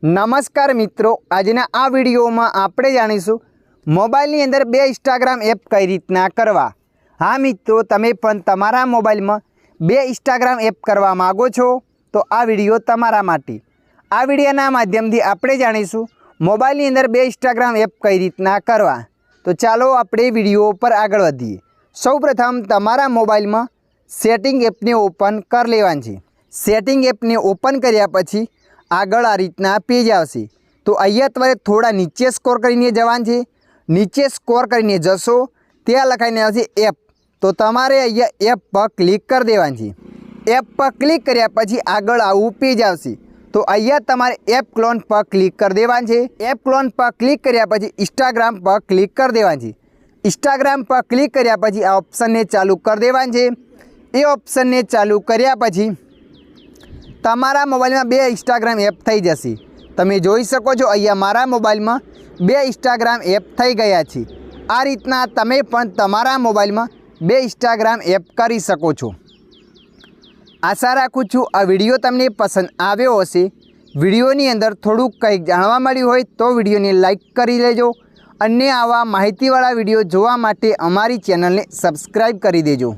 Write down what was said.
नमस्कार मित्रों, आजना आ विडियो में आपणे जाणीशुं मोबाइल अंदर बे इंस्टाग्राम एप कई रीतना करवा। हाँ मित्रों, तमे पण तमारा मोबाइल में बे इंस्टाग्राम एप करवा मांगो छो तो आ विडियो तमारा माटे। आ विडियोना माध्यमथी आपणे जाणीशुं मोबाइल अंदर बे इंस्टाग्राम एप कई रीतना करवा। तो चलो आपणे विडियो पर आगळ वधीए। सौ प्रथम तमारा मोबाइल में सेटिंग एप ने ओपन कर लेवानी छे। सेटिंग एप ने ओपन कर्या पछी आगळ आ रीतना पेज आवशे। तो अहींया तमारे थोड़ा नीचे स्क्रॉल करीने जवानुं छे। नीचे स्क्रॉल करीने जशो त्यां लखाईने आवशे एप। तो तमारे अहींया एप पर क्लिक कर देवानुं छे। एप पर क्लिक कर्या पछी आगळ आवुं पेज आवशे। तो अहींया तमारे एप क्लोन पर क्लिक कर देवानुं छे। एप क्लोन पर क्लिक कर्या पछी इंस्टाग्राम पर क्लिक कर देवानुं छे। इंस्टाग्राम पर क्लिक कर्या पछी आ ऑप्शन ने चालू कर देवानुं छे। ए ऑप्शन ने चालू कर्या पछी तमारा मोबाइल में बे इंस्टाग्राम एप थई जशे। तमे जोई शको छो अहींया मारा मोबाइल में बे इंस्टाग्राम एप थई गया छे। आ रीतना तमे पण तमारा मोबाइल में बे इंस्टाग्राम एप करी शको छो। आशा राखुं छुं आ विडियो तमने पसंद आव्यो हशे। विडियोनी अंदर थोड़ुं कंईक जाणवा मळ्युं होय तो विडियोने लाइक करी लेजो अने आवा माहितीवाळा विडियो जोवा माटे अमारी चेनलने सब्सक्राइब करी देजो।